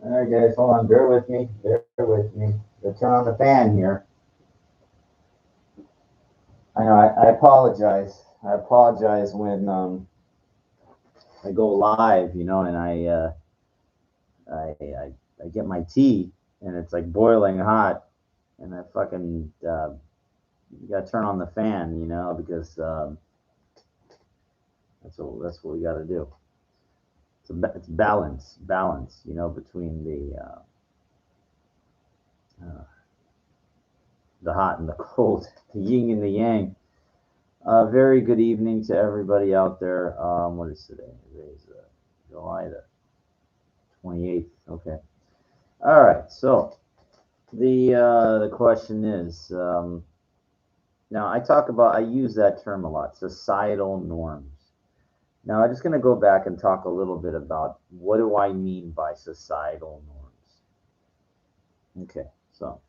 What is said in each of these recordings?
All right, guys, hold on. Bear with me. Bear with me. Let's turn on the fan here. I know. I apologize. I apologize when I go live, and I get my tea and it's like boiling hot, and I fucking you gotta turn on the fan, because that's what we gotta do. It's balance, between the hot and the cold, the yin and the yang. Very good evening to everybody out there. What is today? Today's July the 28th. Okay. All right. So the question is, now I use that term a lot, societal norms. Now I'm just going to go back and talk a little bit about what do I mean by societal norms. Okay. So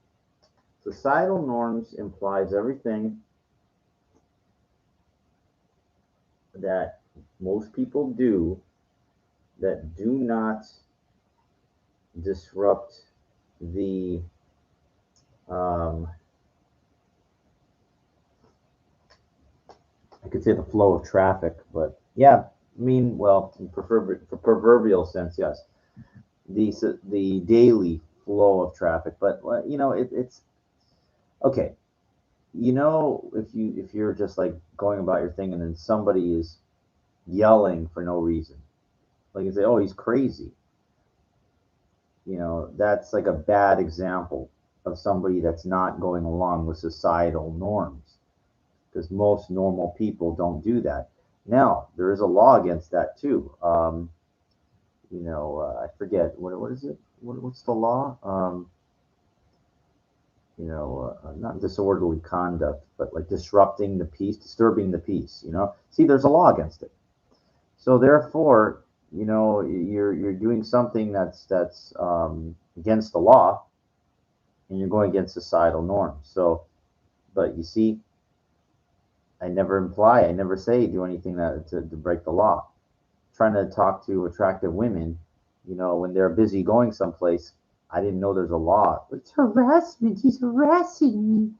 societal norms implies everything that most people do that do not disrupt the um, I could say the flow of traffic, but yeah, I mean, well, in proverbial sense, yes, the daily flow of traffic. But it's okay. If you're just like going about your thing, and then somebody is yelling for no reason, like you say, oh, he's crazy. That's like a bad example of somebody that's not going along with societal norms, because most normal people don't do that. Now, there is a law against that too. I forget what is it? What's the law? Not disorderly conduct, but like disrupting the peace, disturbing the peace. See, there's a law against it. So therefore, you're doing something that's against the law, and you're going against societal norms. So, but you see, I never say do anything to break the law. Trying to talk to attractive women, when they're busy going someplace, I didn't know there's a law. It's harassment. He's harassing me.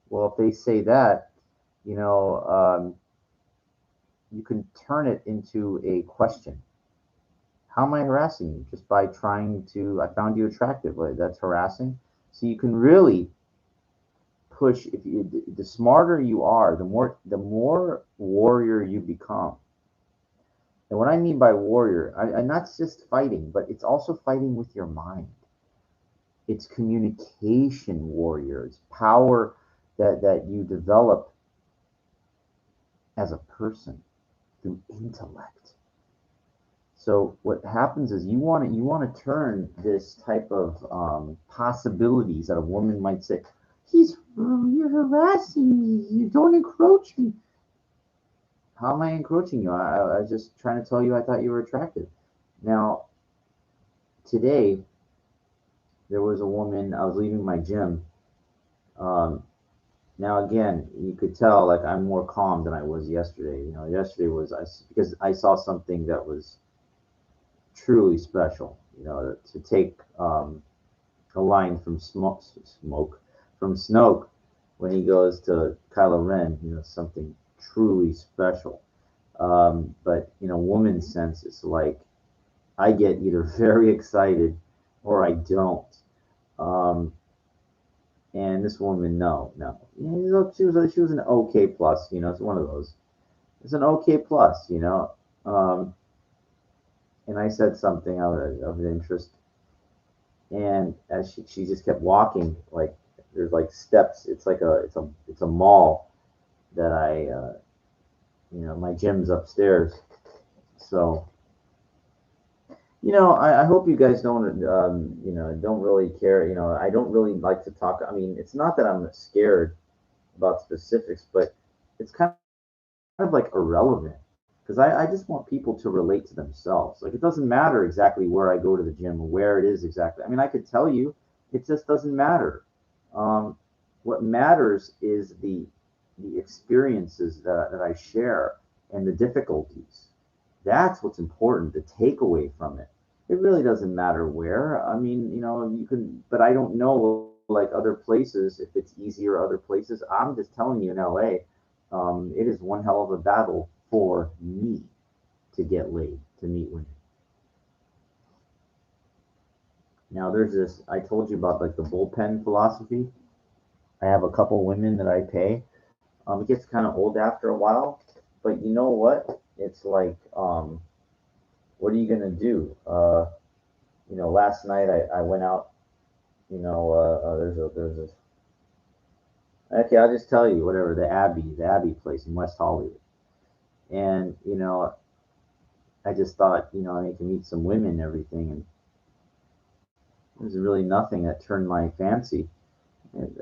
Well, if they say that, you know, you can turn it into a question. How am I harassing you? Just by trying to, I found you attractive. Like, that's harassing. So you can really push. If you, the smarter you are, the more warrior you become. And what I mean by warrior, I'm not just fighting, but it's also fighting with your mind. It's communication warrior. It's power that you develop as a person through intellect. So what happens is you want to turn this type of possibilities that a woman might say, you're harassing me. You don't encroach me. How am I encroaching you? I was just trying to tell you I thought you were attractive. Now, today, there was a woman, I was leaving my gym. Um, Now, again, you could tell like I'm more calm than I was yesterday. Yesterday because I saw something that was truly special. To take a line from smoke from Snoke when he goes to Kylo Ren. Something truly special. But in a woman's sense, it's like I get either very excited or I don't. Um, and this woman, no, no, she was an okay plus. It's one of those. It's an okay plus. Um, and I said something of interest, and as she just kept walking, like there's like steps. It's a mall that my gym's upstairs. So I hope you guys don't really care. I don't really like to talk. I mean, it's not that I'm scared about specifics, but it's kind of like irrelevant because I just want people to relate to themselves. Like, it doesn't matter exactly where I go to the gym or where it is exactly. I mean, I could tell you, it just doesn't matter. Um, what matters is the experiences that I share and the difficulties. That's what's important. The takeaway from it. It really doesn't matter where. I mean, you can, but I don't know like other places if it's easier other places. I'm just telling you in LA, it is one hell of a battle for me to get laid, to meet women. Now there's this. I told you about like the bullpen philosophy. I have a couple women that I pay. It gets kind of old after a while, but you know what? It's like, what are you gonna do? Last night I went out. There's a Okay, I'll just tell you whatever the Abbey place in West Hollywood, and I just thought I need to meet some women and everything, and there's really nothing that turned my fancy. And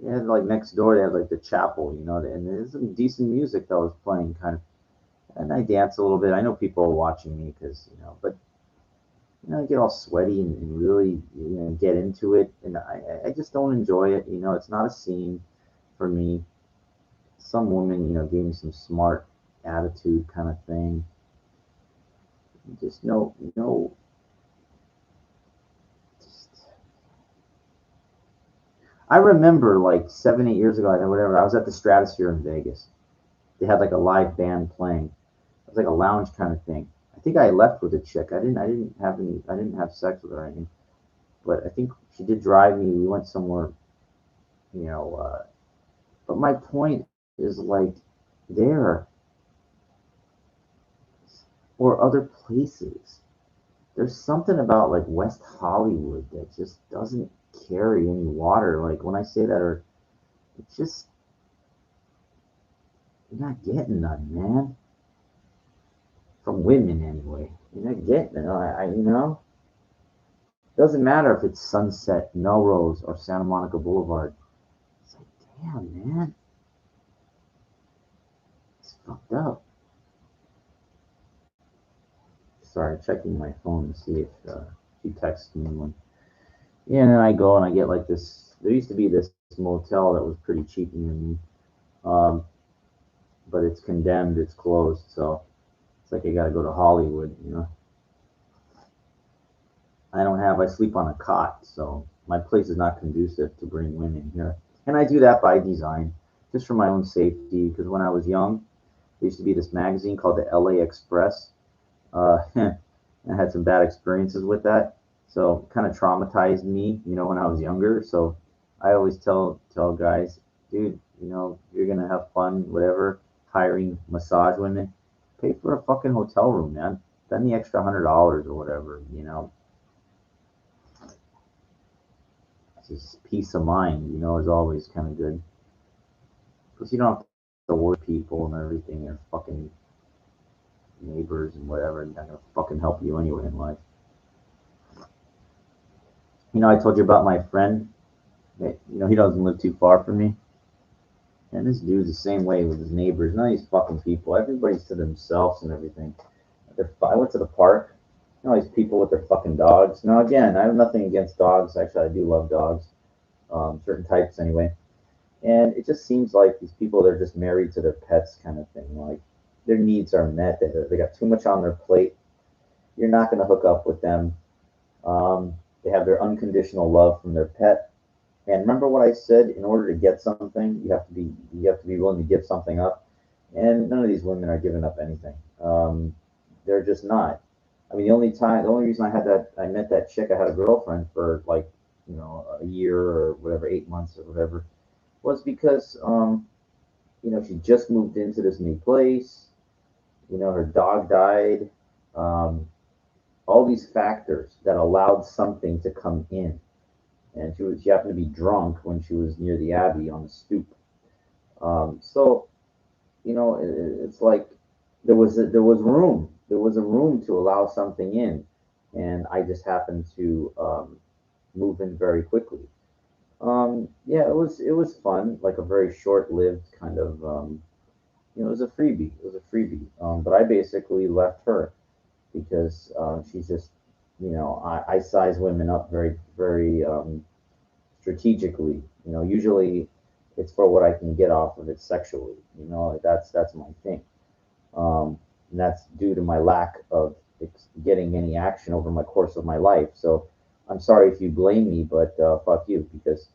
they had like next door they had like the chapel, and there's some decent music that was playing kind of, and I dance a little bit. I know people are watching me because but I get all sweaty and really get into it, and I just don't enjoy it. It's not a scene for me. Some woman gave me some smart attitude kind of thing. Just no. Just, I remember like 7, 8 years ago, whatever. I was at the Stratosphere in Vegas. They had like a live band playing. It was like a lounge kind of thing. I think I left with a chick. I didn't have sex with her or anything, but I think she did drive me. We went somewhere, you know. But my point is like there or other places. There's something about like West Hollywood that just doesn't carry any water. Like when I say that, or it's just you're not getting none, man. From women anyway. You're not getting it. Doesn't matter if it's Sunset, Melrose, or Santa Monica Boulevard. It's like, damn, man, it's fucked up. Sorry, checking my phone to see if she texted me one. Yeah, and then I go and I get like this. There used to be this motel that was pretty cheap near me, um, but it's condemned. It's closed, so it's like I got to go to Hollywood. I sleep on a cot, so my place is not conducive to bring women here. And I do that by design, just for my own safety, because when I was young, there used to be this magazine called the LA Express. I had some bad experiences with that, so kind of traumatized me, when I was younger. So I always tell guys, dude, you're gonna have fun, whatever, hiring massage women, pay for a fucking hotel room, man. Spend the extra $100 or whatever. Just peace of mind, is always kind of good. Because you don't have to worry people and everything. They're fucking neighbors and whatever. They're not gonna fucking help you anyway in life. I told you about my friend. That, he doesn't live too far from me. And this dude's the same way with his neighbors. None of these fucking people. Everybody's to themselves and everything. I went to the park. These people with their fucking dogs. Now, again, I have nothing against dogs. Actually, I do love dogs. Certain types anyway. And it just seems like these people, they're just married to their pets kind of thing. Like their needs are met. They got too much on their plate. You're not going to hook up with them. They have their unconditional love from their pet. And remember what I said, in order to get something, you have to be willing to give something up. And none of these women are giving up anything. They're just not. I mean, the only reason I met that chick, I had a girlfriend for like, a year or whatever, 8 months or whatever, was because she just moved into this new place. Her dog died. Um, all these factors that allowed something to come in, and she happened to be drunk when she was near the Abbey on the stoop. So it's like there was a room to allow something in, and I just happened to move in very quickly. Yeah, it was fun, like a very short-lived kind of it was a freebie. It was a freebie. But I basically left her because she's just, I size women up very, very strategically. Usually it's for what I can get off of it sexually. Like that's my thing. And that's due to my lack of getting any action over my course of my life. So I'm sorry if you blame me, but fuck you, because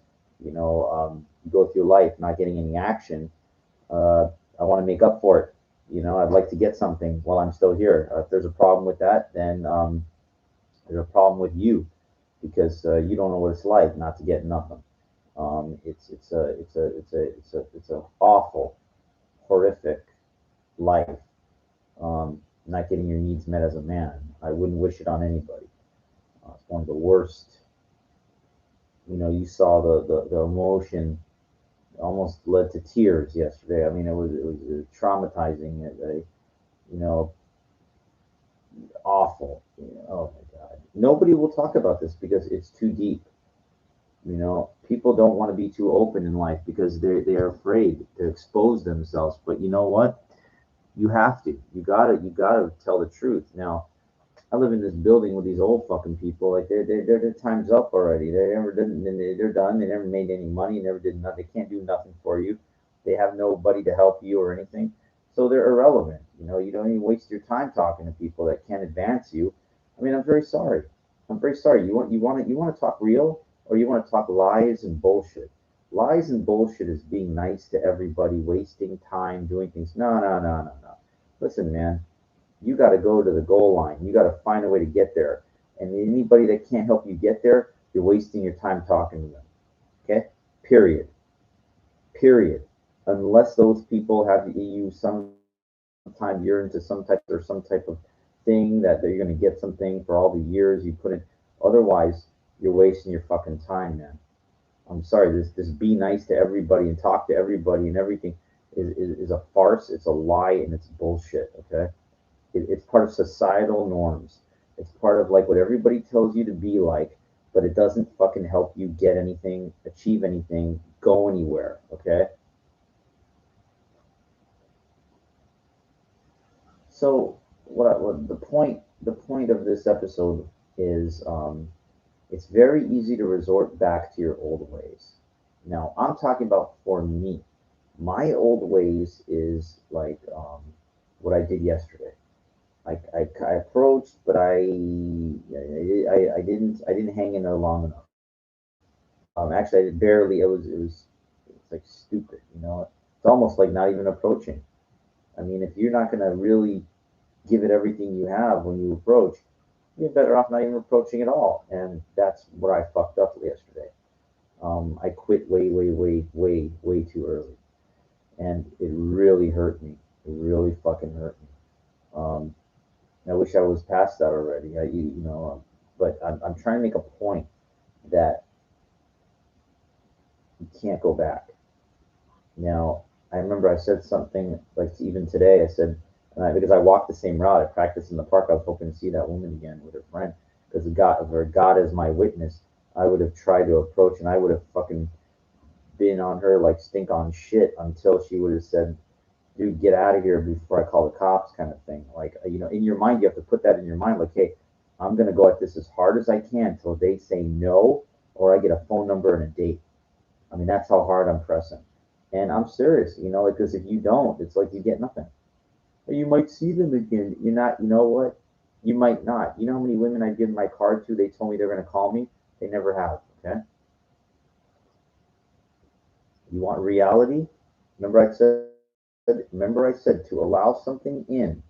you go through life not getting any action. uh, I want to make up for it. I'd like to get something while I'm still here. If there's a problem with that, then there's a problem with you, because you don't know what it's like not to get nothing. It's a awful, horrific life. Not getting your needs met as a man. I wouldn't wish it on anybody. It's one of the worst. You saw the emotion almost led to tears yesterday. I mean, it was traumatizing. You know, Awful. Oh my God. Nobody will talk about this because it's too deep. People don't want to be too open in life because they're afraid to expose themselves. But you know what? You have to. You gotta tell the truth. Now, I live in this building with these old fucking people. Like their time's up already. They never did. They're done. They never made any money. Never did nothing. They can't do nothing for you. They have nobody to help you or anything. So they're irrelevant. You don't even waste your time talking to people that can't advance you. I mean, I'm very sorry. I'm very sorry. You want to talk real, or you want to talk lies and bullshit. Lies and bullshit is being nice to everybody, wasting time doing things. No, no, no, no, no. Listen, man, you got to go to the goal line. You got to find a way to get there. And anybody that can't help you get there, you're wasting your time talking to them. Okay? Period. Period. Unless those people have you sometime you're into some type of thing that you're going to get something for all the years you put in. Otherwise, you're wasting your fucking time, man. I'm sorry. This be nice to everybody and talk to everybody and everything is a farce. It's a lie and it's bullshit. Okay? It's part of societal norms. It's part of like what everybody tells you to be like, but it doesn't fucking help you get anything, achieve anything, go anywhere. Okay. So what the point of this episode is, it's very easy to resort back to your old ways. Now I'm talking about for me. My old ways is like what I did yesterday. I approached, but I didn't hang in there long enough. Actually, I did barely. It's like stupid. It's almost like not even approaching. I mean, if you're not gonna really give it everything you have when you approach, you're better off not even approaching at all. And that's what I fucked up yesterday. I quit way, way, way, way, way too early, and it really hurt me. It really fucking hurt me. Um, I wish I was past that already. But I'm trying to make a point that you can't go back. Now, I remember I said something like even today. I said, because I walked the same route, I practiced in the park. I was hoping to see that woman again with her friend, because God is my witness. I would have tried to approach, and I would have fucking been on her like stink on shit until she would have said, "Dude, get out of here before I call the cops," kind of thing. Like, in your mind, you have to put that in your mind. Like, hey, I'm gonna go at this as hard as I can until they say no, or I get a phone number and a date. I mean, that's how hard I'm pressing. And I'm serious, like, because if you don't, it's like you get nothing. Or you might see them again. You're not, you know what? You might not. You know how many women I give my card to? They told me they're going to call me. They never have. Okay. You want reality? Remember I said to allow something in,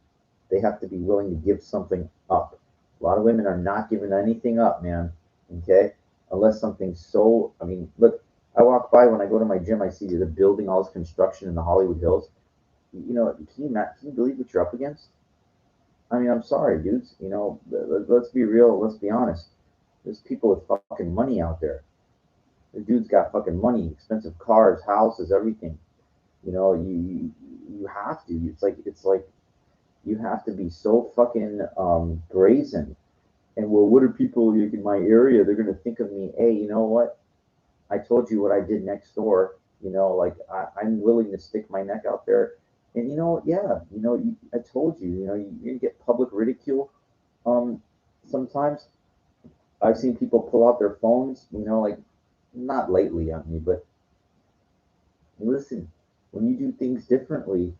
they have to be willing to give something up. A lot of women are not giving anything up, man. Okay? Unless something's so, I mean, look, I walk by when I go to my gym, I see the building, all this construction in the Hollywood Hills. Can you believe what you're up against? I mean, I'm sorry, dudes. Let's be real. Let's be honest. There's people with fucking money out there. The dude's got fucking money, expensive cars, houses, everything. You have to. It's like you have to be so fucking brazen. And well, what are people in my area? They're gonna think of me. Hey, you know what? I told you what I did next door. Like I'm willing to stick my neck out there. And yeah, I told you. You get public ridicule. Sometimes I've seen people pull out their phones. Like not lately on me, but listen, when you do things differently,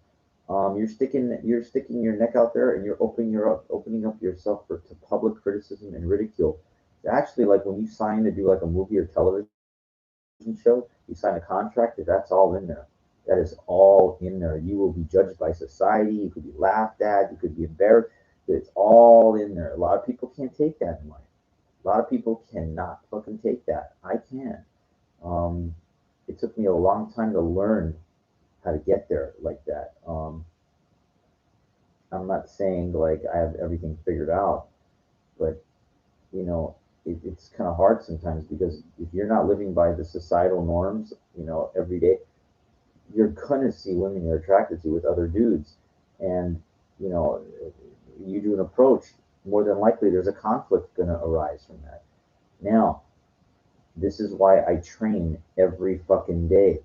You're sticking your neck out there, and you're opening up yourself to public criticism and ridicule. Actually, like when you sign to do like a movie or television show, you sign a contract, that's all in there. That is all in there. You will be judged by society. You could be laughed at. You could be embarrassed. It's all in there. A lot of people can't take that in life. A lot of people cannot fucking take that. I can. Um, it took me a long time to learn how to get there like that. I'm not saying like I have everything figured out, but you know, it's kind of hard sometimes because if you're not living by the societal norms, every day, you're gonna see women you're attracted to with other dudes, and you know, you do an approach, more than likely there's a conflict gonna arise from that. Now, this is why I train every fucking day.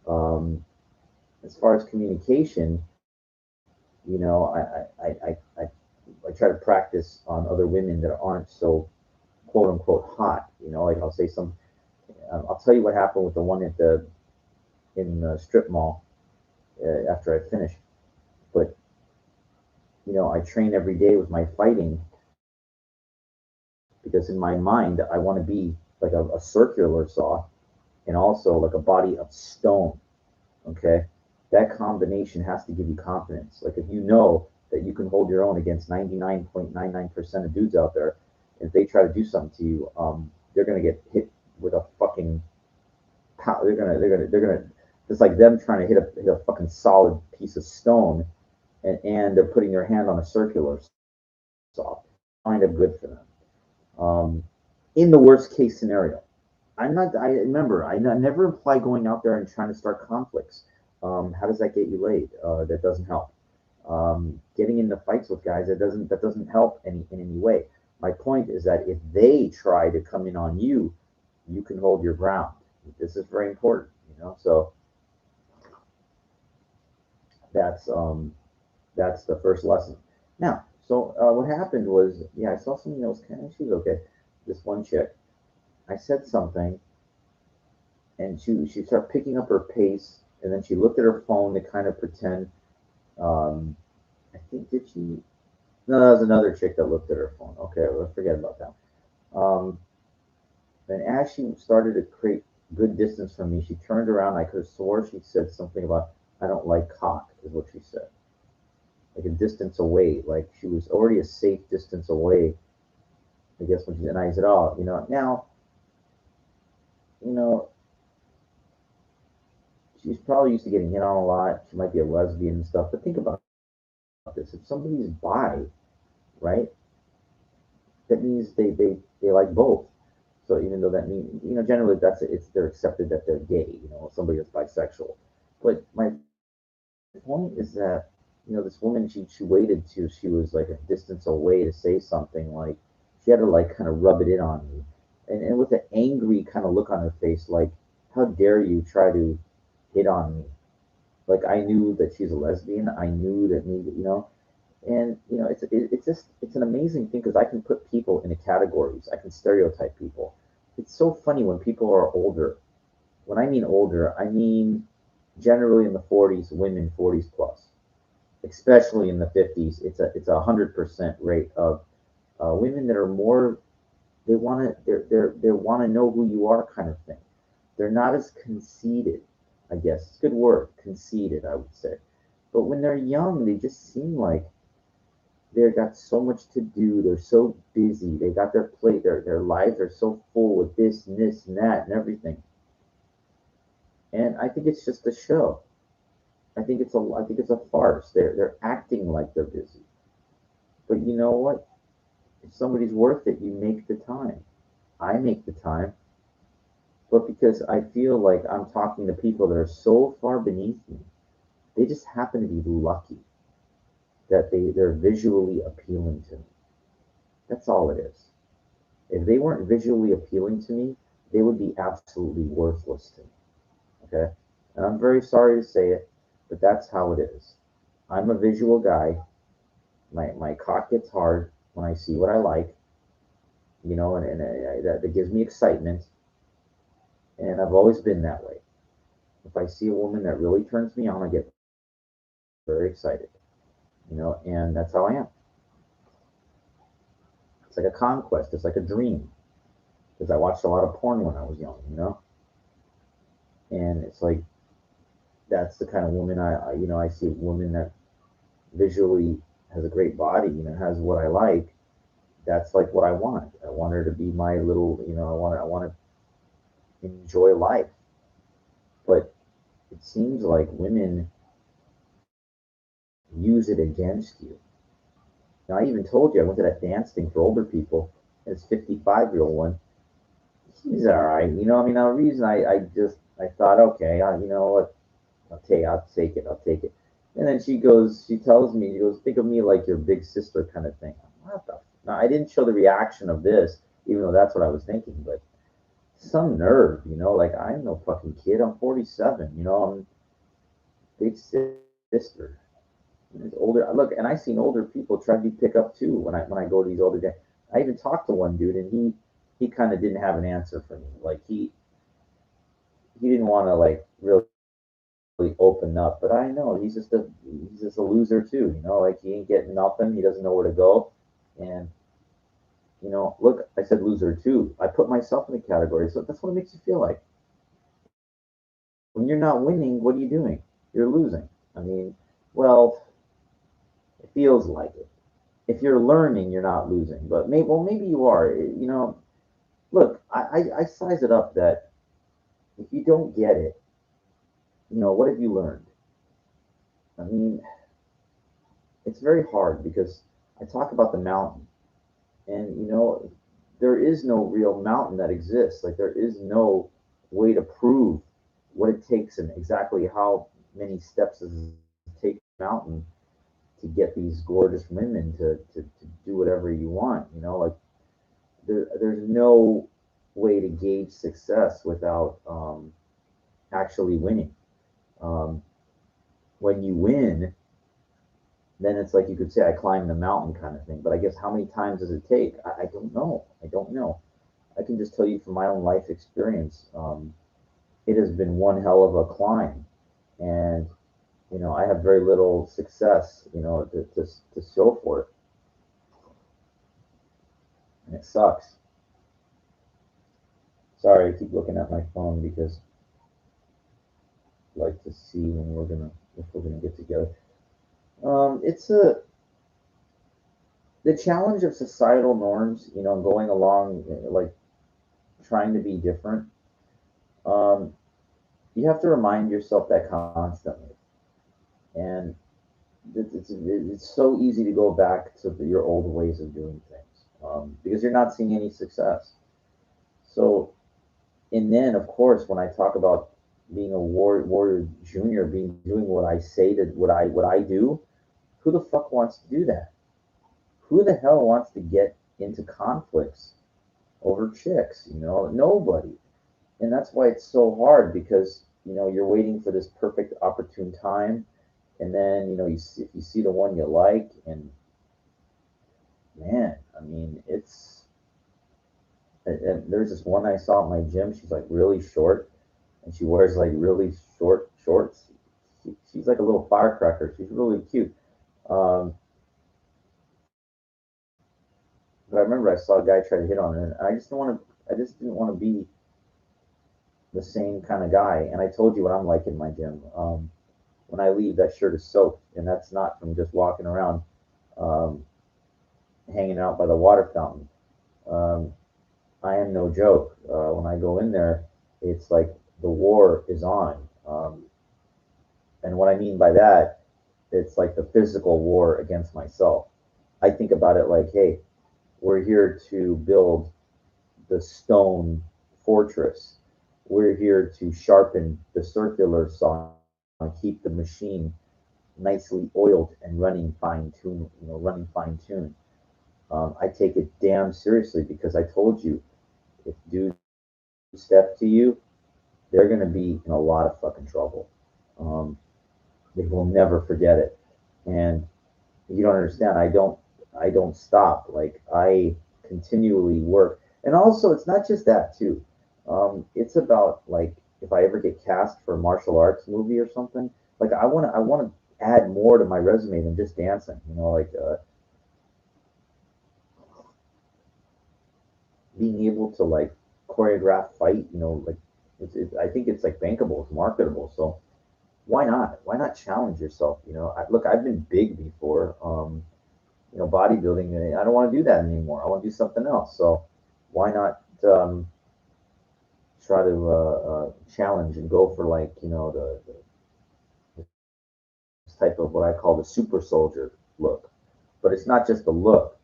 Um, as far as communication, I try to practice on other women that aren't so quote unquote hot. Like I'll say I'll tell you what happened with the one in the strip mall after I finish. But I train every day with my fighting because in my mind I want to be like a circular saw and also like a body of stone. Okay, that combination has to give you confidence. Like if you know that you can hold your own against 99.99% of dudes out there, if they try to do something to you, they're gonna get hit with a fucking. They're gonna. It's like them trying to hit a fucking solid piece of stone, and they're putting their hand on a circular saw. Kind of good for them. Um, in the worst case scenario, I'm not. I remember. Never imply going out there and trying to start conflicts. How does that get you laid? That doesn't help. Getting into fights with guys that doesn't help in any way. My point is that if they try to come in on you, you can hold your ground. This is very important. So that's um, that's the first lesson. Now, so what happened was, yeah, I saw something that was kind of. She was okay. This one chick. I said something, and she started picking up her pace, and then she looked at her phone to kind of pretend. Um, I think did she? No, that was another chick that looked at her phone. Okay, well, forget about that. Um, and as she started to create good distance from me, she turned around. I could have swore she said something about "I don't like cock," is what she said. Like a distance away, like she was already a safe distance away. I guess when she and I said, "Oh, now, you know, she's probably used to getting hit on a lot. She might be a lesbian and stuff. But think about this: if somebody's bi, right, that means they like both. So even though that means, generally they're accepted that they're gay, somebody that's bisexual. But my point is that, this woman, she waited till she was like a distance away to say something. Like she had to like kind of rub it in on me, and with an angry kind of look on her face, like, how dare you try to hit on me? Like I knew that she's a lesbian. I knew that and it's an amazing thing because I can put people into categories. I can stereotype people. It's so funny when people are older. When I mean older, I mean generally in the 40s, women 40s plus, especially in the 50s. It's 100% rate of women that are more. They want to know who you are, kind of thing. They're not as conceited, I guess. It's a good word, conceited, I would say. But when they're young, they just seem like they've got so much to do. They're so busy. They got their plate. Their lives are so full with this and this and that and everything. And I think it's just a show. I think it's a farce. They're acting like they're busy. But you know what? If somebody's worth it, you make the time. I make the time. But because I feel like I'm talking to people that are so far beneath me, they just happen to be lucky that they're visually appealing to me. That's all it is. If they weren't visually appealing to me, they would be absolutely worthless to me. Okay? And I'm very sorry to say it, but that's how it is. I'm a visual guy. My cock gets hard when I see what I like, and that gives me excitement. And I've always been that way. If I see a woman that really turns me on, I get very excited, and that's how I am. It's like a conquest. It's like a dream because I watched a lot of porn when I was young, and it's like that's the kind of woman I see a woman that visually has a great body, has what I like. That's like what I want. I want her to be my little, I want to enjoy life. But it seems like women use it against you. Now, I even told you I went to that dance thing for older people. This 55-year-old one, she's all right. I mean, the reason I thought, okay, you know what, I'll take it. And then she tells me, she goes, think of me like your big sister kind of thing. What the? Now, I didn't show the reaction of this, even though that's what I was thinking, but some nerve, like I'm no fucking kid. I'm 47, I'm big sister. There's older, look, and I seen older people try to be pick up too when I go to these older guys. I even talked to one dude, and he kind of didn't have an answer for me. Like he didn't want to like really open up, but I know he's just a loser too. Like he ain't getting nothing. He doesn't know where to go, and look, I said loser too. I put myself in the category, so that's what it makes you feel like. When you're not winning, what are you doing? You're losing. I mean, well, it feels like it. If you're learning, you're not losing. But maybe you are. Look, I size it up that if you don't get it, what have you learned? I mean, it's very hard because I talk about the mountain, and there is no real mountain that exists. Like there is no way to prove what it takes and exactly how many steps does it take mountain to get these gorgeous women to do whatever you want. Like there's no way to gauge success without actually winning. Um, when you win, then it's like you could say I climbed the mountain kind of thing. But I guess how many times does it take? I don't know. I don't know. I can just tell you from my own life experience, it has been one hell of a climb, and I have very little success, to show for it, and it sucks. Sorry, I keep looking at my phone because I like to see when if we're gonna get together. It's a the challenge of societal norms, going along, like trying to be different. Um, you have to remind yourself that constantly, and it's so easy to go back to your old ways of doing things, because you're not seeing any success. So, and then of course, when I talk about being a warrior junior, being doing what I say to what I do, who the fuck wants to do that? Who the hell wants to get into conflicts over chicks? Nobody. And that's why it's so hard because you're waiting for this perfect opportune time, and then if you see the one you like, and man, I mean, and there's this one I saw at my gym. She's like really short, and she wears like really short shorts. She's like a little firecracker. She's really cute. Um, but I remember I saw a guy try to hit on her, and I just didn't want to be the same kind of guy. And I told you what I'm like in my gym. When I leave, that shirt is soaked, and that's not from just walking around, um, hanging out by the water fountain. Um, I am no joke. When I go in there, it's like the war is on. And what I mean by that, it's like the physical war against myself. I think about it like, hey, we're here to build the stone fortress. We're here to sharpen the circular saw and keep the machine nicely oiled and running fine tune. I take it damn seriously because I told you, if dudes step to you, they're gonna be in a lot of fucking trouble. Um, they will never forget it, and you don't understand. I don't stop. Like I continually work, and also it's not just that too. It's about like if I ever get cast for a martial arts movie or something. Like I want to. add more to my resume than just dancing. Like being able to like choreograph fight. Like I think it's like bankable, it's marketable. So why not? Why not challenge yourself? Look, I've been big before. Bodybuilding, and I don't want to do that anymore. I want to do something else. So why not try to challenge and go for like the type of what I call the super soldier look. But it's not just the look;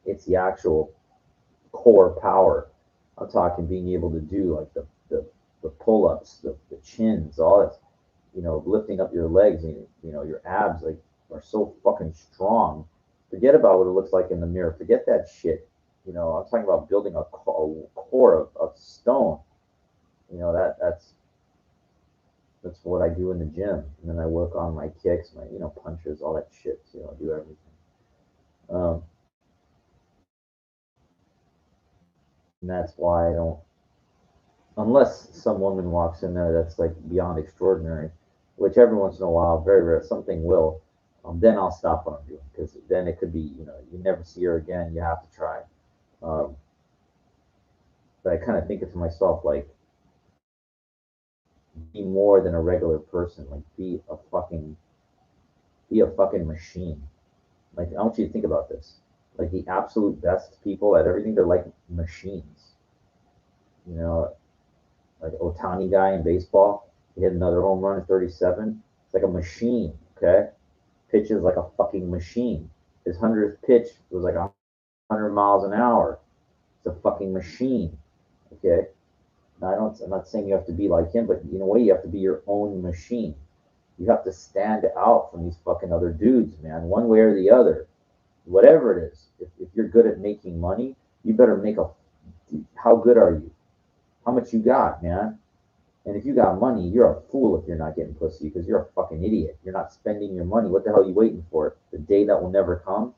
it's the actual core power. I'm talking being able to do like the pull ups, the chins, all that. Lifting up your legs, and your abs like are so fucking strong. Forget about what it looks like in the mirror. Forget that shit. I'm talking about building a core of stone. That's what I do in the gym, and then I work on my kicks, my punches, all that shit. I do everything. Um, and that's why I don't, unless some woman walks in there that's like beyond extraordinary, which every once in a while, very rare, something will. Then I'll stop what I'm doing because then it could be, you never see her again. You have to try. Um, but I kind of think it to myself like, be more than a regular person. Like, be a fucking machine. Like, I want you to think about this. Like the absolute best people at everything, they're like machines. You know, like Otani guy in baseball, he hit another home run at 37. It's like a machine. Okay, pitches like a fucking machine. His 100th pitch was like 100 miles an hour. It's a fucking machine. Okay. Now, I'm not saying you have to be like him, but in a way, you have to be your own machine. You have to stand out from these fucking other dudes, man, one way or the other. Whatever it is, if you're good at making money, you better make a. How good are you? How much you got, man? And if you got money, you're a fool if you're not getting pussy because you're a fucking idiot. You're not spending your money. What the hell are you waiting for? The day that will never come?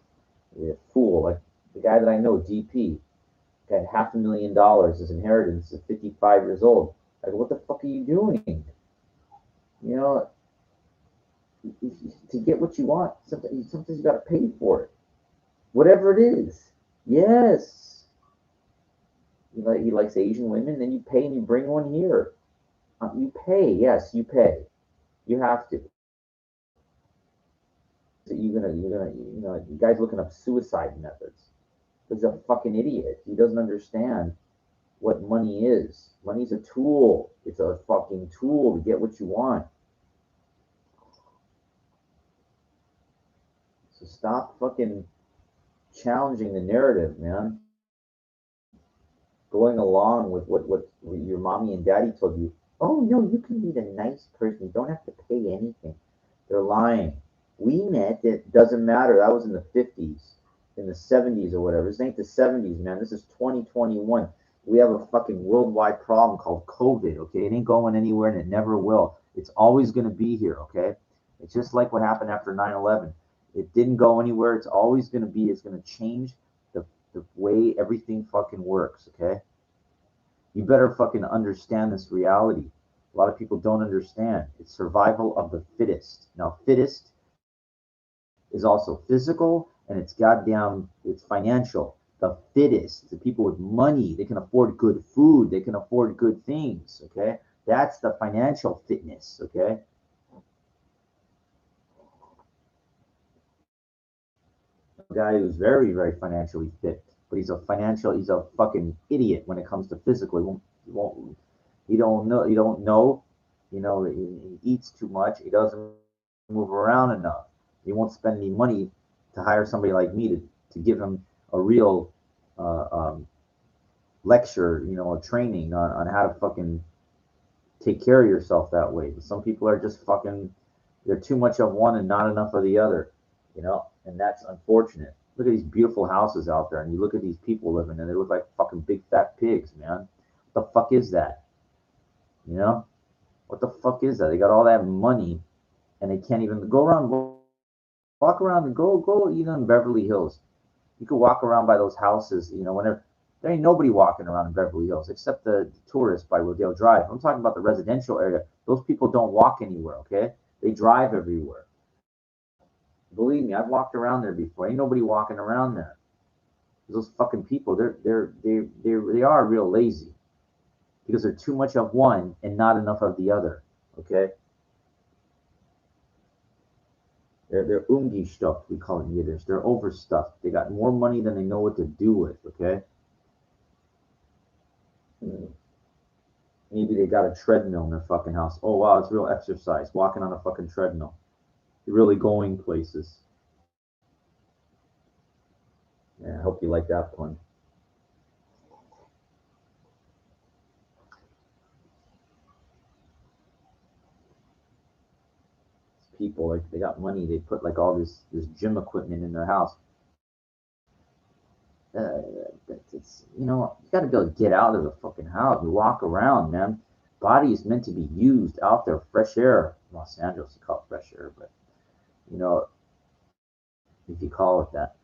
You're a fool. Like the guy that I know, DP, got $500,000 as inheritance at 55 years old. I go, what the fuck are you doing? You know, to get what you want, sometimes you got to pay for it. Whatever it is. Yes. He likes Asian women, then you pay and you bring one here. You pay. Yes, you pay. You have to. So the guy's looking up suicide methods. He's a fucking idiot. He doesn't understand what money is. Money's a tool. It's a fucking tool to get what you want. So stop fucking challenging the narrative, man. Going along with what your mommy and daddy told you. Oh no, you can be the nice person. You don't have to pay anything. They're lying. We met. It doesn't matter. That was in the 50s, in the 70s or whatever. This ain't the 70s, man. This is 2021. We have a fucking worldwide problem called COVID. Okay, it ain't going anywhere, and it never will. It's always going to be here. Okay, it's just like what happened after 9/11. It didn't go anywhere. It's always going to be. It's going to change the way everything fucking works. Okay, you better fucking understand this reality. A lot of people don't understand. It's survival of the fittest. Now, fittest is also physical and it's financial. The fittest, the people with money, they can afford good food, they can afford good things. Okay, that's the financial fitness. Okay, a guy who's very very financially fit, but he's a fucking idiot when it comes to physical. He won't he don't know he don't know. He eats too much. He doesn't move around enough. He won't spend any money to hire somebody like me to give him a real lecture, a training on how to fucking take care of yourself that way. But some people are just fucking, they're too much of one and not enough of the other, and that's unfortunate. Look at these beautiful houses out there, and you look at these people living, and they look like fucking big fat pigs, man. What the fuck is that? You know? What the fuck is that? They got all that money, and they can't even walk around and go, in Beverly Hills. You could walk around by those houses, whenever there ain't nobody walking around in Beverly Hills except the tourists by Rodeo Drive. I'm talking about the residential area. Those people don't walk anywhere, okay? They drive everywhere. Believe me, I've walked around there before. Ain't nobody walking around there. Those fucking people, they are real lazy because they're too much of one and not enough of the other. Okay, they're umgestuffed, we call it in Yiddish. They're overstuffed. They got more money than they know what to do with. Okay, maybe they got a treadmill in their fucking house. Oh wow, it's real exercise walking on a fucking treadmill. You're really going places. Yeah, I hope you like that pun. People like they got money. They put like all this gym equipment in their house. uh, it's you got to be able to get out of the fucking house and walk around, man. Body is meant to be used out there, fresh air. Los Angeles, you call it fresh air, but you know if you call it that,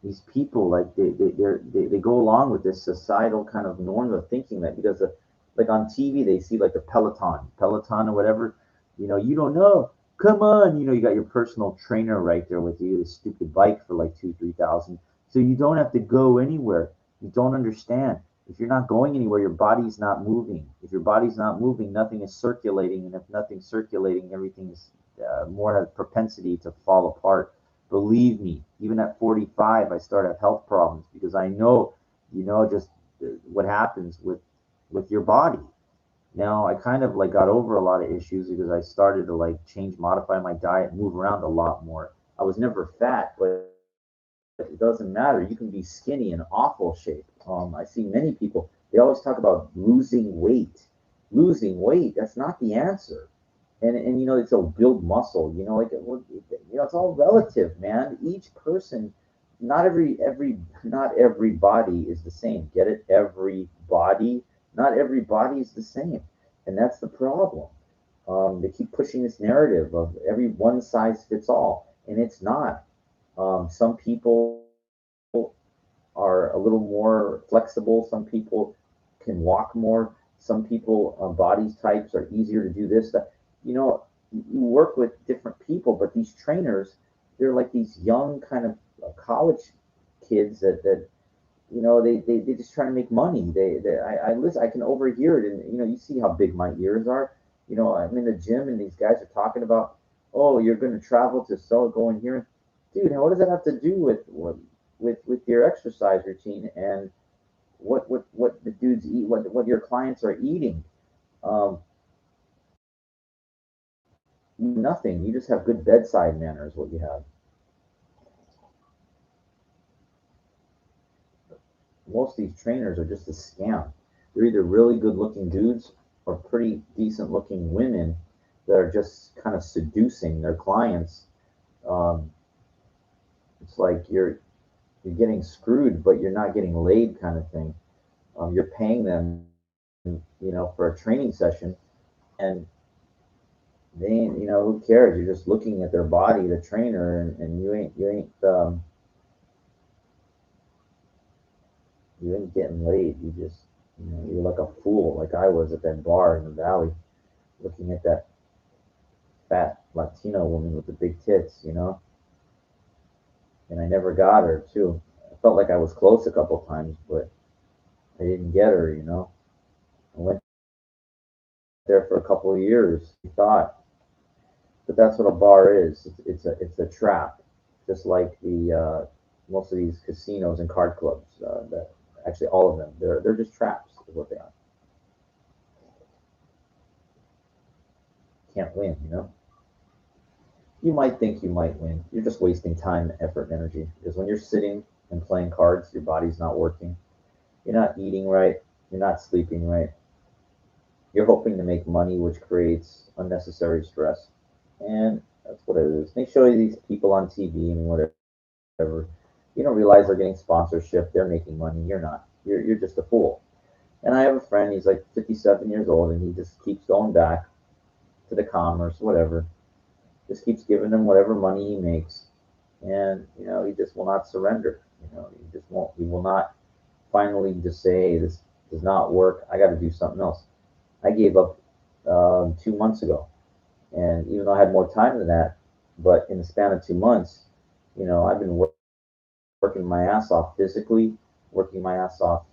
these people like they go along with this societal kind of norm of thinking that because of, like on TV they see like the Peloton or whatever. You don't know. Come on, you got your personal trainer right there with you, this stupid bike for like 2-3 thousand, so you don't have to go anywhere. You don't understand. If you're not going anywhere, your body's not moving. If your body's not moving, nothing is circulating, and if nothing's circulating, everything is more has propensity to fall apart. Believe me, even at 45, I start to have health problems because I know, just what happens with your body. Now I kind of like got over a lot of issues because I started to like change, modify my diet, move around a lot more. I was never fat, but it doesn't matter. You can be skinny in awful shape. I see many people. They always talk about losing weight. Losing weight. That's not the answer. And it's a build muscle. It's all relative, man. Each person, not every body is the same. Get it? Every body, not every body is the same, and that's the problem. They keep pushing this narrative of every one size fits all, and it's not. Some people are a little more flexible. Some people can walk more. Some people, body types are easier to do this. That you know, you work with different people, but these trainers, they're like these young kind of college kids that they just try to make money. I listen. I can overhear it, and you see how big my ears are. I'm in the gym, and these guys are talking about, oh, you're going to travel to so go in here, dude. What does that have to do with your exercise routine and what the dudes eat, what your clients are eating? Um, Nothing. You just have good bedside manner is what you have. Most of these trainers are just a scam. They're either really good looking dudes or pretty decent looking women that are just kind of seducing their clients. Um, it's like you're getting screwed, but you're not getting laid, kind of thing. You're paying them, for a training session, and they ain't, who cares? You're just looking at their body, the trainer, and you ain't getting laid. You're like a fool, like I was at that bar in the valley, looking at that fat Latino woman with the big tits. And I never got her too. I felt like I was close a couple times, but I didn't get her. I went there for a couple of years. I thought, but that's what a bar is. It's a trap, just like the most of these casinos and card clubs. That actually all of them, they're just traps, is what they are. Can't win. You might think you might win. You're just wasting time, effort, and energy. Because when you're sitting and playing cards, your body's not working. You're not eating right. You're not sleeping right. You're hoping to make money, which creates unnecessary stress. And that's what it is. They show you these people on TV and whatever. You don't realize they're getting sponsorship. They're making money. You're not. You're just a fool. And I have a friend. He's like 57 years old, and he just keeps going back to the commerce, whatever. Just keeps giving them whatever money he makes, and he just will not surrender. He just won't. He will not finally just say, hey, this does not work. I got to do something else. I gave up 2 months ago, and even though I had more time than that, But in the span of 2 months, I've been working my ass off physically, working my ass off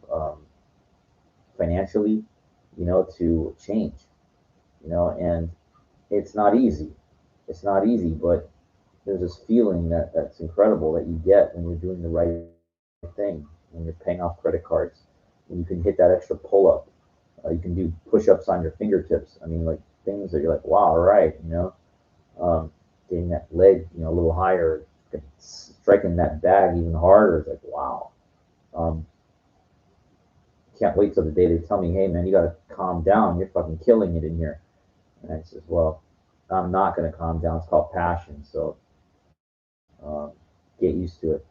financially, to change, and it's not easy. It's not easy, but there's this feeling that's incredible that you get when you're doing the right thing, when you're paying off credit cards, when you can hit that extra pull up, you can do push ups on your fingertips. I mean, like things that you're like, wow, all right, um, getting that leg, a little higher, striking that bag even harder. It's like, wow. Um, can't wait till the day they tell me, hey, man, you got to calm down. You're fucking killing it in here. And I says, well, I'm not going to calm down. It's called passion. So get used to it.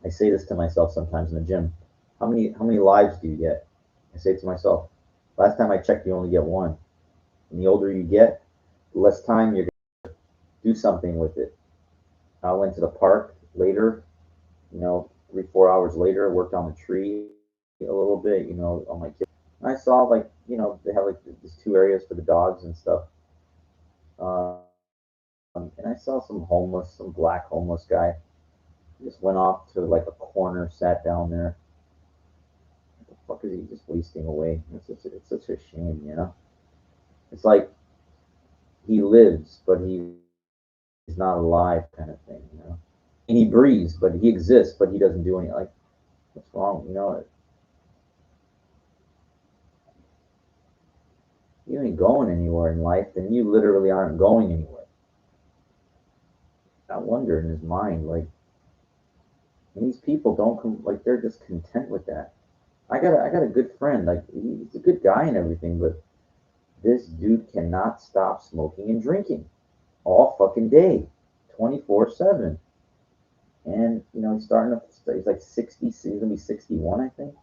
I say this to myself sometimes in the gym. How many lives do you get? I say it to myself. Last time I checked, you only get one. And the older you get, the less time you're going to do something with it. I went to the park later, 3, 4 hours later, worked on the tree a little bit, on my kids. And I saw like, they have like these 2 areas for the dogs and stuff. And I saw some black homeless guy. He just went off to like a corner, sat down there. What the fuck is he just wasting away? It's such a shame. It's like he lives, but he's not alive, kind of thing. And he breathes, but he exists, but he doesn't do anything. Like, what's wrong? You ain't going anywhere in life, then you literally aren't going anywhere. I wonder in his mind, like, and these people don't come, like, they're just content with that. I got a good friend, like, he's a good guy and everything, but this dude cannot stop smoking and drinking all fucking day, 24/7. And, he's like 60, he's gonna be 61, I think.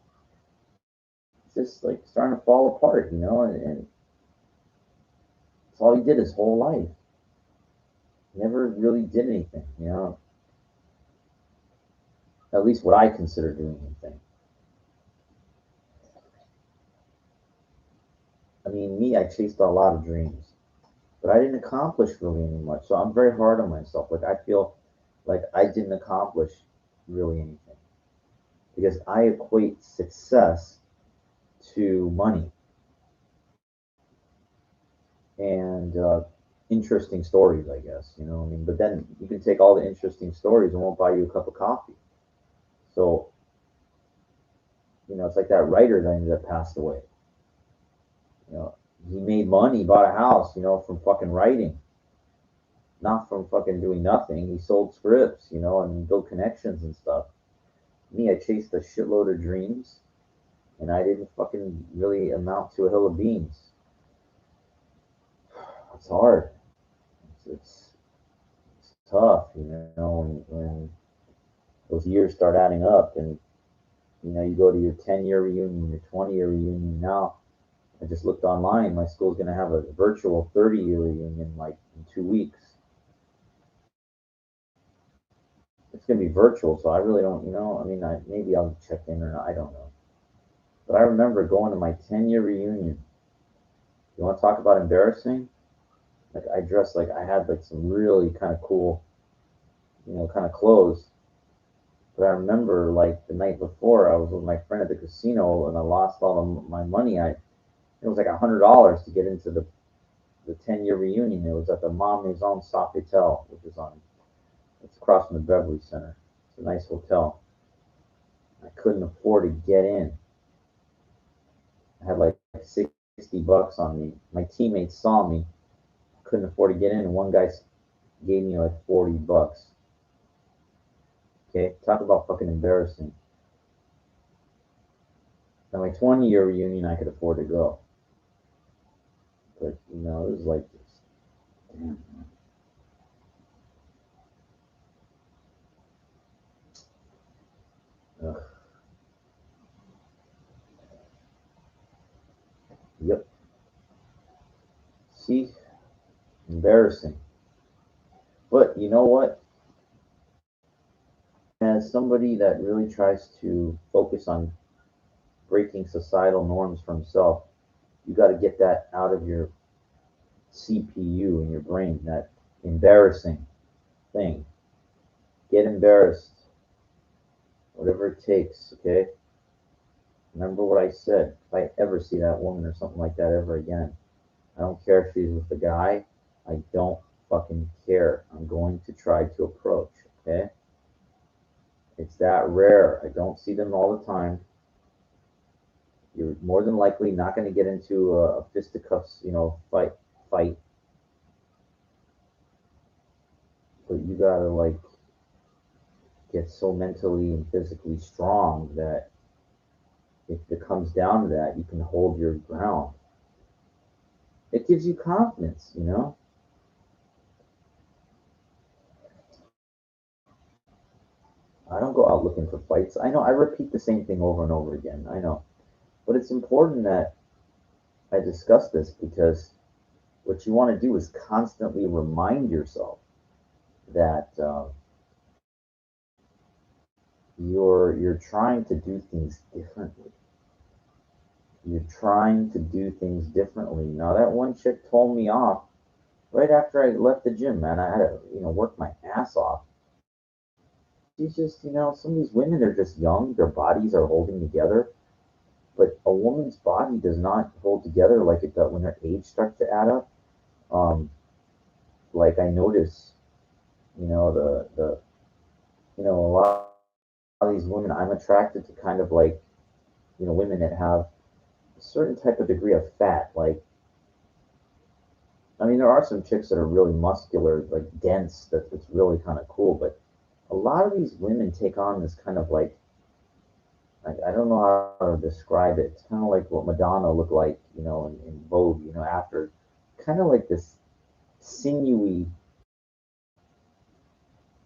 It's just like starting to fall apart, and it's all he did his whole life. Never really did anything. At least what I consider doing anything. I mean, me, I chased a lot of dreams, but I didn't accomplish really any much. So I'm very hard on myself. Like I feel like I didn't accomplish really anything because I equate success to money and interesting stories, I guess. I mean, but then you can take all the interesting stories and won't buy you a cup of coffee. So, it's like that writer that passed away. You know, he made money, bought a house, from fucking writing, not from fucking doing nothing. He sold scripts, and built connections and stuff. Me, I chased a shitload of dreams, and I didn't fucking really amount to a hill of beans. It's hard. It's tough, when those years start adding up, and you go to your 10-year reunion, your 20-year reunion. Now, I just looked online. My school's going to have a virtual 30-year reunion, like in 2 weeks. It's going to be virtual, so I really don't, I mean, maybe I'll check in or not. I don't know. But I remember going to my 10-year reunion. You want to talk about embarrassing? Like I dressed like I had like some really kind of cool, kind of clothes. But I remember like the night before, I was with my friend at the casino and I lost all my money. It was like $100 to get into the 10-year reunion. It was at the Mont Maison Sofitel, which is it's across from the Beverly Center. It's a nice hotel. I couldn't afford to get in. I had like $60 on me. My teammates saw me, couldn't afford to get in, and one guy gave me like $40. Okay, talk about fucking embarrassing. At my 20-year reunion, I could afford to go, but it was like this. Damn. Ugh. Yep. See, embarrassing. But you know what? As somebody that really tries to focus on breaking societal norms for himself, you got to get that out of your CPU in your brain, that embarrassing thing. Get embarrassed, whatever it takes, okay? Remember what I said. If I ever see that woman or something like that ever again, I don't care if she's with a guy. I don't fucking care. I'm going to try to approach, okay? It's that rare. I don't see them all the time. You're more than likely not going to get into a fisticuffs, fight. But you gotta like get so mentally and physically strong that if it comes down to that, you can hold your ground. It gives you confidence. I don't go out looking for fights. I know I repeat the same thing over and over again. I know. But it's important that I discuss this because what you want to do is constantly remind yourself that you're trying to do things differently. You're trying to do things differently. Now that one chick told me off right after I left the gym, man. I had to, work my ass off. She's just, some of these women are just young. Their bodies are holding together, but a woman's body does not hold together like it does when her age starts to add up. Um, like I notice, the a lot of these women, I'm attracted to kind of like, women that have a certain type of degree of fat. Like, I mean, there are some chicks that are really muscular, like dense, that's really kind of cool, but a lot of these women take on this kind of like, I don't know how to describe it. It's kind of like what Madonna looked like, in Vogue, after kind of like this sinewy,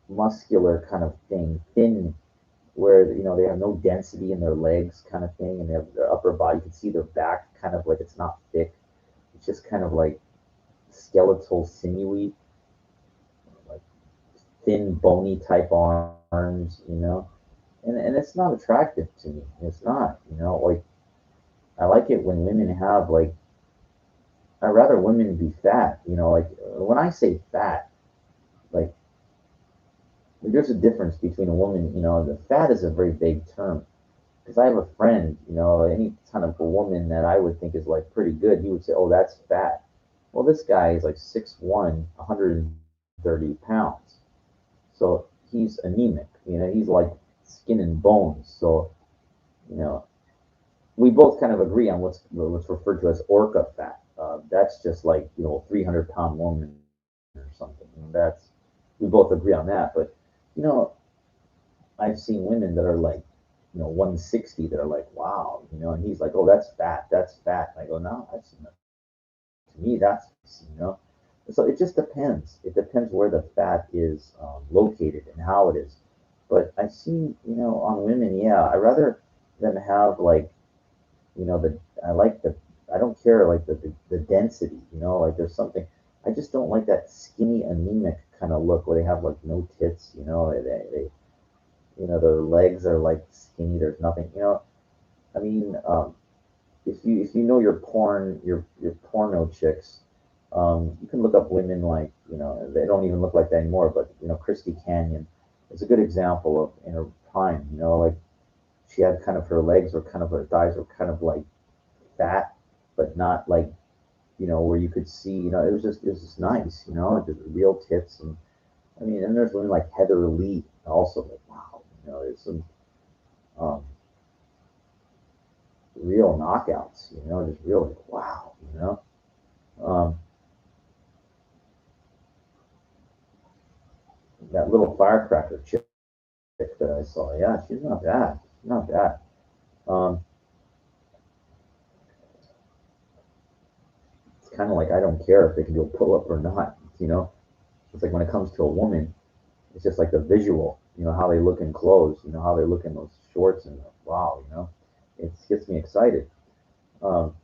muscular kind of thing, thin, where, they have no density in their legs kind of thing, and they have their upper body. You can see their back kind of like it's not thick. It's just kind of like skeletal, sinewy, like thin, bony type arms. And it's not attractive to me. It's not. Like I like it when women have like I'd rather women be fat. Like when I say fat, like there's a difference between a woman. The fat is a very vague term because I have a friend. Any kind of a woman that I would think is like pretty good, he would say, "Oh, that's fat." Well, this guy is like 6'1", 130 pounds, so he's anemic. He's like skin and bones. So you know, we both kind of agree on what's referred to as orca fat. That's just like 300-pound woman or something. That's we both agree on that. But you know, I've seen women that are like 160 that are like wow. And he's like, oh, that's fat. And I go, no, that's to me that's. So it just depends. It depends where the fat is located and how it is. But I've seen on women, yeah, I rather them have like the I like the I don't care like the density, like there's something I just don't like that skinny anemic kind of look where they have like no tits, their legs are like skinny, there's nothing. I mean, if you know your porno chicks, you can look up women like they don't even look like that anymore, but Christy Canyon is a good example of in her prime, like she had kind of her legs or kind of her thighs were kind of like fat, but not like where you could see it was just nice, just real tits. And I mean, and there's women like Heather Lee also, like wow, there's some um, real knockouts, just real like wow. um, that little firecracker chick that I saw, yeah, she's not bad, not bad. um, it's kind of like I don't care if they can do a pull up or not. It's like when it comes to a woman, it's just like the visual, how they look in clothes, how they look in those shorts, and wow, it gets me excited. Um,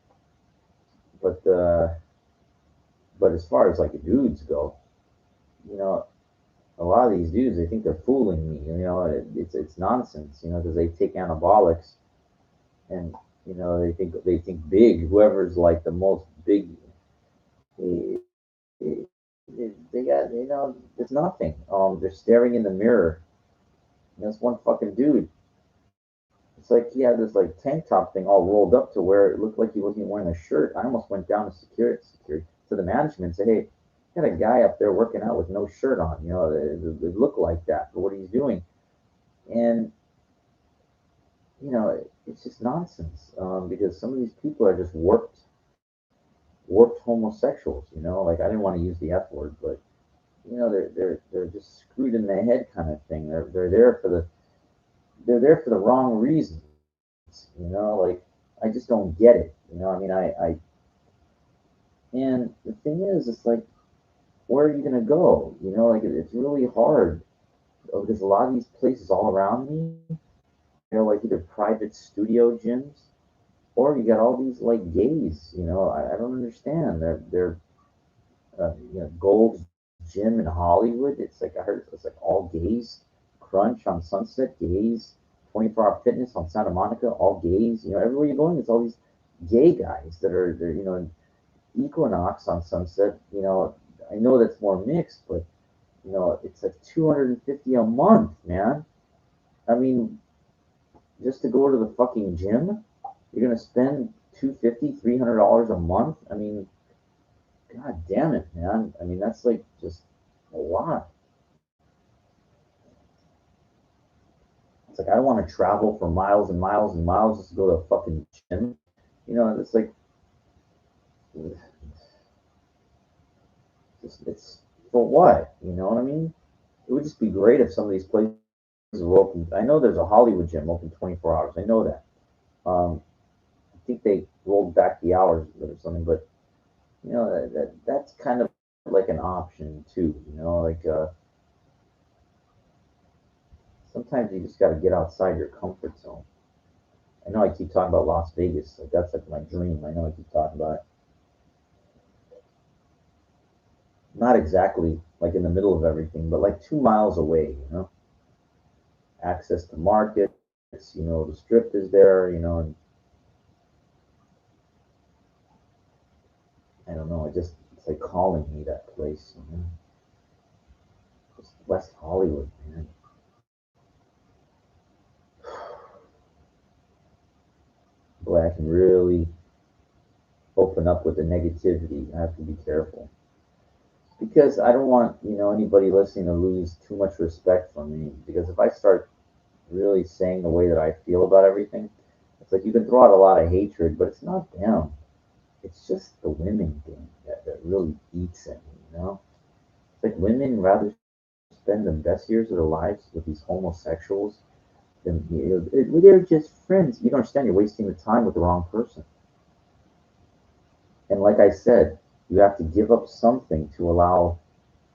but but as far as like the dudes go, you know, a lot of these dudes they think they're fooling me. It's nonsense. Because they take anabolics and they think big. Whoever's like the most big they got, there's nothing. They're staring in the mirror. And this one fucking dude. It's like he had this like tank top thing all rolled up to where it looked like he wasn't even wearing a shirt. I almost went down to security to the management and said, "Hey, got a guy up there working out with no shirt on. It looked like that for what he's doing." And it's just nonsense because some of these people are just warped homosexuals. Like I didn't want to use the F word, but they're just screwed in the head kind of thing. They're there for the wrong reasons. Like I just don't get it. I mean, I and the thing is, it's like, where are you gonna go? Like it's really hard because a lot of these places all around me, like either private studio gyms or you got all these like gays. I don't understand. They're Gold's Gym in Hollywood. It's like I heard it's like all gays. Crunch on Sunset, gays. 24 Hour Fitness on Santa Monica, all gays. Everywhere you're going, it's all these gay guys that are there. Equinox on Sunset. I know that's more mixed, but it's like 250 a month, man. I mean, just to go to the fucking gym, you're gonna spend 250, $300 a month. I mean, god damn it, man. I mean, that's like just a lot. It's like I don't want to travel for miles and miles and miles just to go to a fucking gym. It's like it's for what? You know what I mean? It would just be great if some of these places were open. I know there's a Hollywood gym open 24 hours. I know that. I think they rolled back the hours or something, but that's kind of like an option too. Like sometimes you just got to get outside your comfort zone. I know I keep talking about Las Vegas. Like that's like my dream. I know I keep talking about it. Not exactly like in the middle of everything, but like 2 miles away. Access to markets. The strip is there. And I don't know. It's like calling me that place. Just West Hollywood, man. Boy, I can really open up with the negativity. I have to be careful because I don't want anybody listening to lose too much respect for me. Because if I start really saying the way that I feel about everything, it's like you can throw out a lot of hatred, but it's not them. It's just the women thing that really eats at me. It's like women rather spend the best years of their lives with these homosexuals than they're just friends. You don't understand. You're wasting the time with the wrong person. And like I said, you have to give up something to allow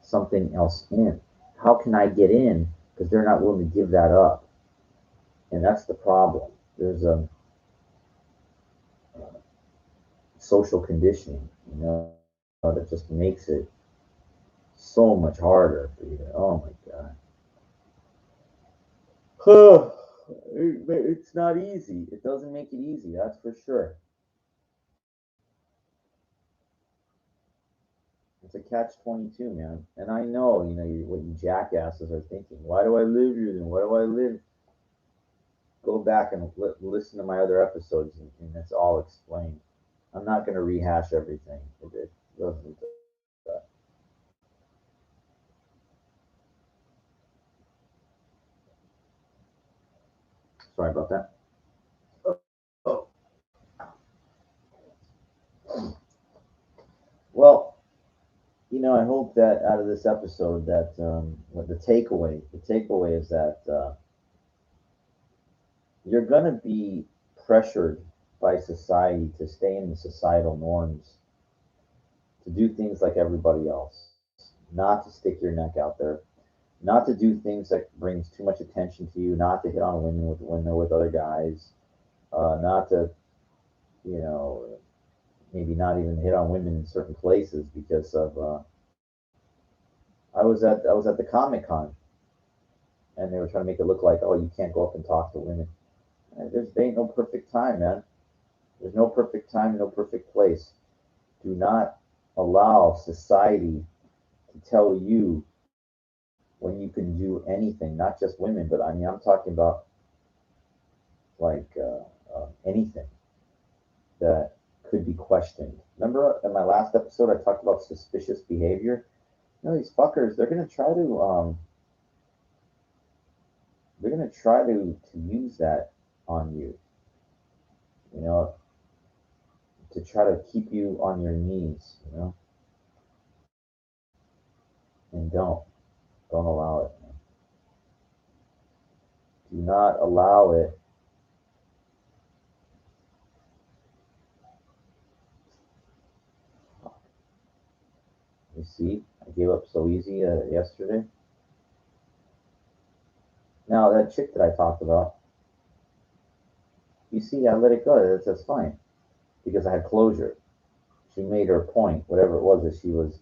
something else in. How can I get in? Because they're not willing to give that up. And that's the problem. There's a social conditioning, that just makes it so much harder for you. Oh my God. It's not easy. It doesn't make it easy, that's for sure. It's a catch 22, man. And I know, what you jackasses are thinking. Why do I live here then? Why do I live? Go back and listen to my other episodes, and it's all explained. I'm not going to rehash everything. It doesn't. Sorry about that. Oh, well, I hope that out of this episode that what the takeaway is that you're going to be pressured by society to stay in the societal norms, to do things like everybody else, not to stick your neck out there, not to do things that brings too much attention to you, not to hit on women with other guys, not to you know maybe not even hit on women in certain places because of I was at the Comic Con and they were trying to make it look like, oh, you can't go up and talk to women. There ain't no perfect time, man. There's no perfect time, no perfect place. Do not allow society to tell you when you can do anything, not just women, but I mean, I'm talking about like anything that could be questioned. Remember in my last episode, I talked about suspicious behavior. You know, these fuckers, they're gonna try to use that on you. You know, to try to keep you on your knees. You know, and don't allow it. Man. Do not allow it. You see, I gave up so easy yesterday. Now that chick that I talked about, you see, I let it go. That's fine because I had closure. She made her point, whatever it was that she was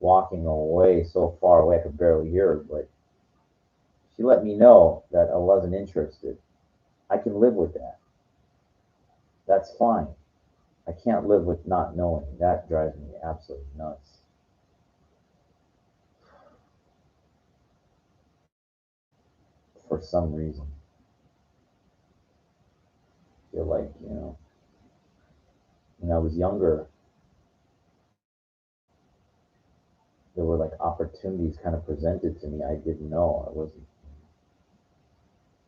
walking away so far away I could barely hear her, but she let me know that I wasn't interested. I can live with that. That's fine. I can't live with not knowing. That drives me absolutely nuts. For some reason. I feel like, when I was younger, there were like opportunities kind of presented to me I didn't know. I wasn't.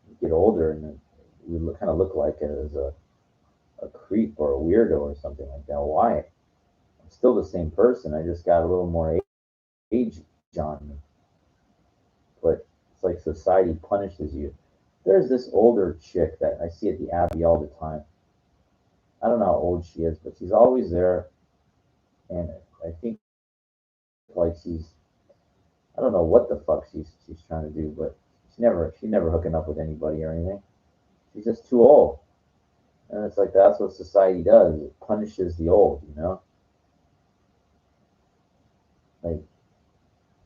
You get older and you kind of look like it as a creep or a weirdo or something like that. Why? I'm still the same person. I just got a little more age on me. But it's like society punishes you. There's this older chick that I see at the Abbey all the time. I don't know how old she is, but she's always there. And I think like I don't know what the fuck she's trying to do, but she never hooking up with anybody or anything. She's just too old. And it's like that's what society does. It punishes the old, you know? Like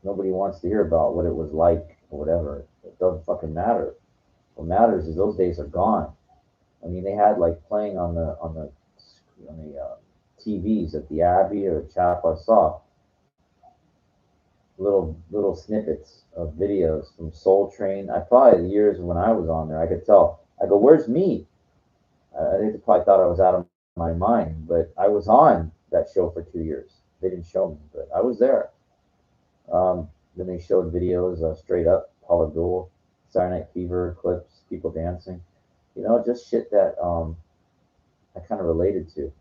nobody wants to hear about what it was like or whatever. It doesn't fucking matter. What matters is those days are gone. I mean, they had like playing on the TVs at the Abbey or Chapel. I saw little snippets of videos from Soul Train. I probably the years when I was on there, I could tell. I go, "Where's me?" I think they probably thought I was out of my mind, but I was on that show for 2 years. They didn't show me, but I was there. Then they showed videos straight up Paula Abdul, Saturday Night Fever clips, people dancing. You know, just shit that I kind of related to.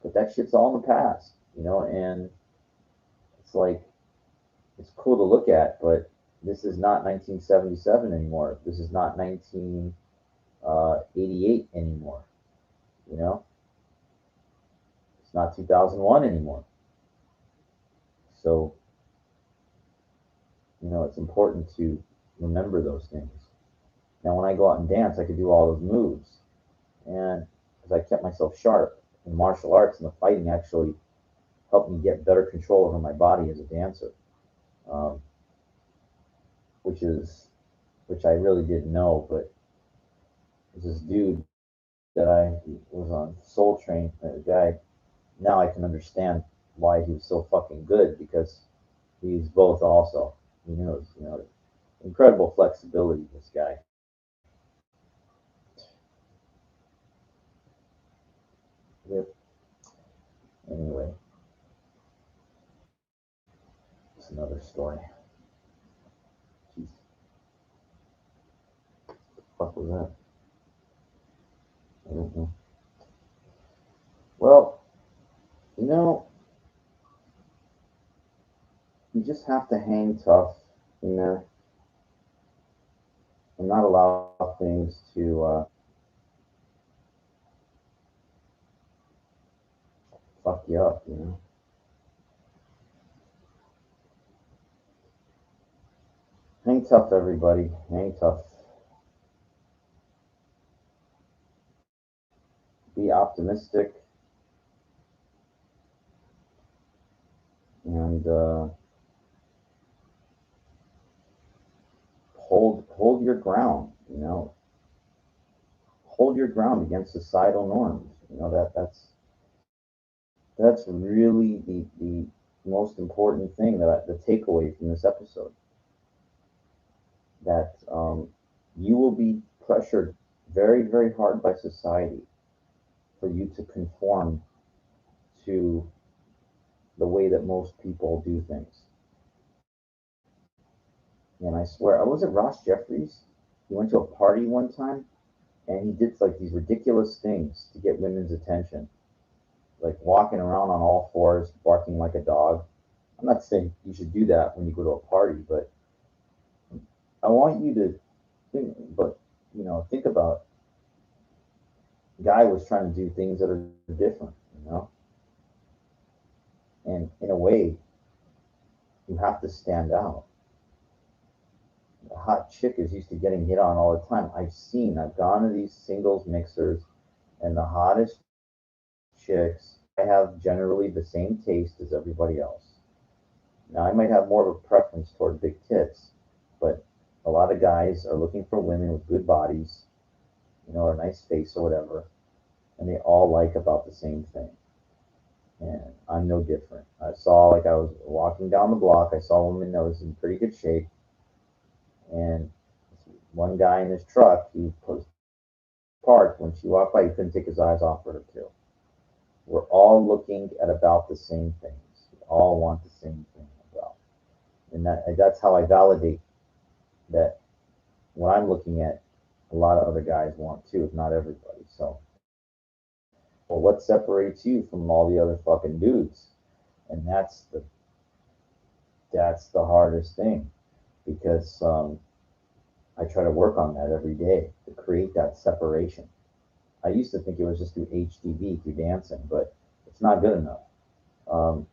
But that shit's all in the past, you know, and it's like it's cool to look at, but this is not 1977 anymore. This is not 1988 anymore. You know, it's not 2001 anymore. So, it's important to remember those things. Now, when I go out and dance, I could do all those moves, and because I kept myself sharp in martial arts, and the fighting actually helped me get better control over my body as a dancer, um, which is which I really didn't know, but there's this dude that I was on Soul Train, a guy. Now I can understand why he was so fucking good because he's both also. He knows, incredible flexibility. This guy. Yep. Anyway, it's another story. Jeez, what the fuck was that? I don't know. Well, you know, you just have to hang tough in there and not allow things to fuck you up. Hang tough, everybody. Hang tough. Be optimistic and hold your ground. Hold your ground against societal norms. That's That's really the most important thing the takeaway from this episode, that you will be pressured very, very hard by society for you to conform to the way that most people do things. And I swear, I was at Ross Jeffries. He went to a party one time and he did like these ridiculous things to get women's attention, like walking around on all fours, barking like a dog. I'm not saying you should do that when you go to a party, but I want you to think, think about guy was trying to do things that are different, and in a way, you have to stand out. A hot chick is used to getting hit on all the time. I've gone to these singles mixers, and the hottest chicks, I have generally the same taste as everybody else. Now, I might have more of a preference toward big tits, but a lot of guys are looking for women with good bodies, or a nice face or whatever, and they all like about the same thing. And I'm no different. I was walking down the block, I saw a woman that was in pretty good shape, and one guy in his truck, he was parked. When she walked by, he couldn't take his eyes off her too. We're all looking at about the same things. We all want the same thing about, and that's how I validate that what I'm looking at, a lot of other guys want too, if not everybody. So, well, what separates you from all the other fucking dudes? And that's the hardest thing, because I try to work on that every day to create that separation. I used to think it was just through HTV, through dancing, but it's not good enough. Um,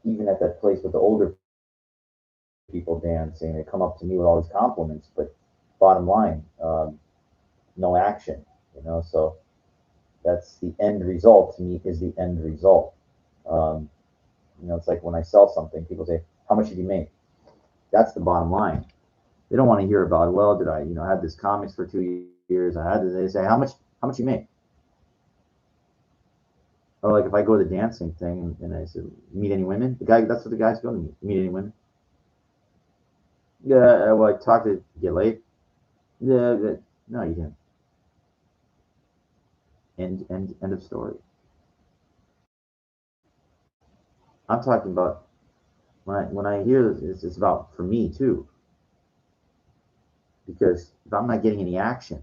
Even at that place with the older people dancing, they come up to me with all these compliments, but bottom line, no action. So that's the end result. To me, is the end result. Um, it's like when I sell something, people say, "How much did you make?" That's the bottom line. They don't want to hear about, well, did I, had this comics for 2 years. I had to. They say, how much you make? Or like if I go to the dancing thing and I said, meet any women? That's what the guys go to meet any women. Yeah, well, I talked to get laid. Yeah, no, you didn't. End of story. I'm talking about when I hear this, it's about for me too, because if I'm not getting any action,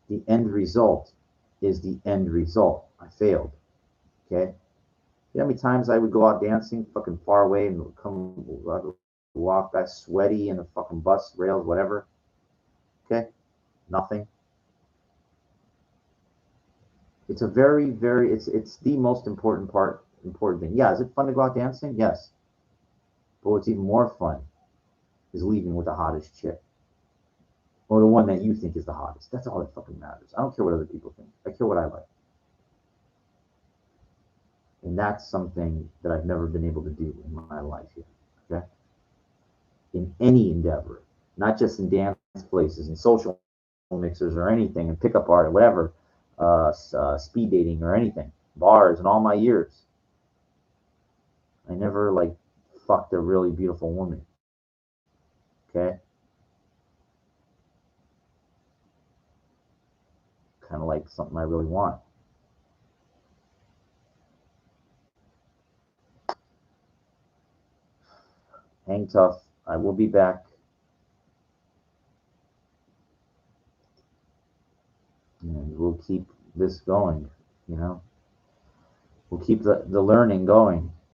the end result is the end result. I failed. Okay. You know how many times I would go out dancing fucking far away and come walk back sweaty in the fucking bus rails, whatever. Okay. Nothing. It's a very, very it's the most important thing. Yeah, is it fun to go out dancing? Yes. But what's even more fun is leaving with the hottest chick. Or the one that you think is the hottest. That's all that fucking matters. I don't care what other people think. I care what I like. And that's something that I've never been able to do in my life yet. Okay? In any endeavor, not just in dance places and social mixers or anything, and pickup art or whatever, speed dating or anything, bars and all my years. I never like fucked a really beautiful woman. Okay? Kind of like something I really want. Hang tough. I will be back, and we'll keep this going. You know, we'll keep the learning going.